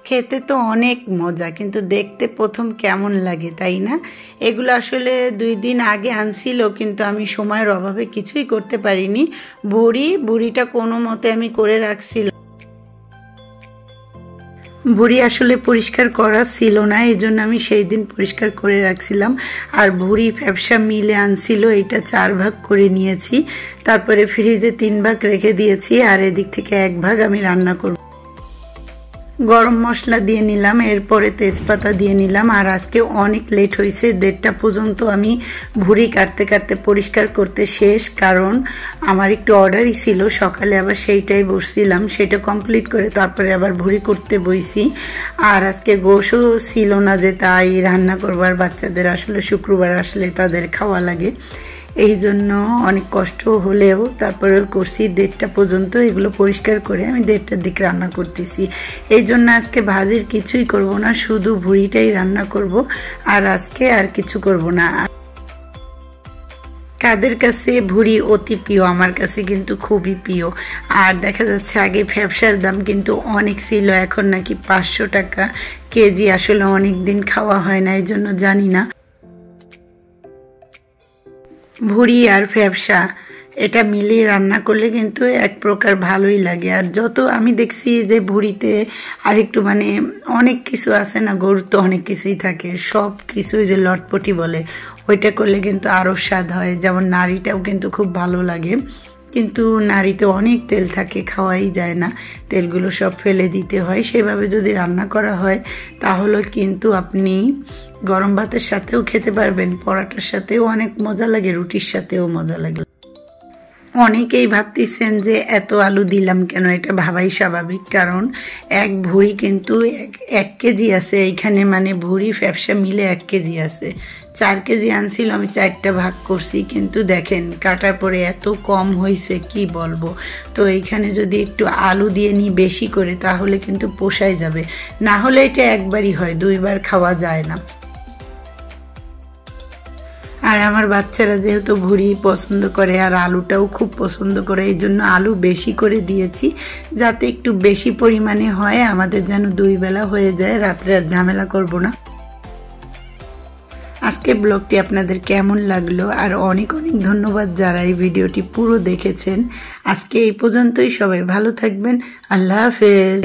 খেতে তো অনেক মজা, কিন্তু দেখতে প্রথম কেমন লাগে তাই না? এগুলো আসলে 2 দিন আগে আনছিল, কিন্তু আমি সময়ের অভাবে কিছুই করতে পারিনি। বুড়িটা কোনো মতে আমি করে রাখছিলাম। বুড়ি আসলে পরিষ্কার করা ছিল না, এই জন্য আমি সেই দিন পরিষ্কার করে রাখছিলাম। আর বুড়ি ফ্যাপসা মিলে আনছিল, এটা 4 ভাগ করে নিয়েছি। তারপরে ফ্রিজে 3 ভাগ রেখে দিয়েছি, আর এদিক থেকে 1 ভাগ আমি রান্না করব। গরম মশলা দিয়ে নিলাম, এরপরে তেজপাতা দিয়ে নিলাম। আর আজকে অনেক লেট হয়েছে, 1:30টা পর্যন্ত আমি ভুঁড়ি কাটতে কাটতে পরিষ্কার করতে শেষ, কারণ আমার একটু অর্ডারই ছিল সকালে, আবার সেইটাই বসছিলাম, সেটা কমপ্লিট করে তারপরে আবার ভুঁড়ি করতে বইছি। আর আজকে গোশও ছিল না, যে তাই রান্না করবার, বাচ্চাদের আসলে শুক্রবার আসলে তাদের খাওয়া লাগে, এই জন্য অনেক কষ্ট হলেও তারপরে করছি। 1:30টা পর্যন্ত এগুলো পরিষ্কার করে আমি 1:30টার দিকে রান্না করতেছি। এই জন্য আজকে ভাজির কিছুই করব না, শুধু ভুঁড়িটাই রান্না করব। আর আজকে আর কিছু করব না। কাদের কাছে ভুঁড়ি অতি প্রিয়, আমার কাছে কিন্তু খুবই প্রিয়। আর দেখা যাচ্ছে আগে ফ্যাপসার দাম কিন্তু অনেক ছিল, এখন নাকি 500 টাকা কেজি। আসলে অনেক দিন খাওয়া হয় না, এই জন্য জানি না। ভুঁড়ি আর ফ্যাপসা এটা মিলিয়ে রান্না করলে কিন্তু এক প্রকার ভালোই লাগে। আর যত আমি দেখছি যে ভুঁড়িতে আর একটু মানে অনেক কিছু আছে না, গরুর তো অনেক কিছুই থাকে, সব কিছু যে লটপটি বলে, ওইটা করলে কিন্তু আরও স্বাদ হয়। যেমন নাড়িটাও কিন্তু খুব ভালো লাগে, কিন্তু নাড়িতে অনেক তেল থাকে, খাওয়াই যায় না, তেলগুলো সব ফেলে দিতে হয়। সেভাবে যদি রান্না করা হয় তাহলে কিন্তু আপনি গরম ভাতের সাথেও খেতে পারবেন, পরাটার সাথেও অনেক মজা লাগে, রুটির সাথেও মজা লাগে। অনেকেই ভাবতেছেন যে এত আলু দিলাম কেন, এটা ভাবাই স্বাভাবিক, কারণ এক ভুঁড়ি কিন্তু 1 কেজি আছে এইখানে, মানে ভুঁড়ি ফ্যাপসা মিলে 1 কেজি আছে। 4 কেজি আনছিল, আমি 4টা ভাগ করছি, কিন্তু দেখেন কাটার পরে এত কম হয়েছে কি বলবো। তো এইখানে যদি একটু আলু দিয়ে নিই বেশি করে, তাহলে কিন্তু পোষায় যাবে, না হলে এটা একবারই হয়, 2বার খাওয়া যায় না। আর আমার বাচ্চারা যেহেতু ভুঁড়ি পছন্দ করে আর আলুটাও খুব পছন্দ করে, এই জন্য আলু বেশি করে দিয়েছি, যাতে একটু বেশি পরিমাণে হয়, আমাদের যেন 2 বেলা হয়ে যায়, রাত্রে আর ঝামেলা করব না। আজকে ব্লগটি আপনাদের কেমন লাগলো, আর অনেক অনেক ধন্যবাদ যারা এই ভিডিওটি পুরো দেখেছেন। আজকে এই পর্যন্তই, সবাই ভালো থাকবেন, আল্লাহ হাফেজ।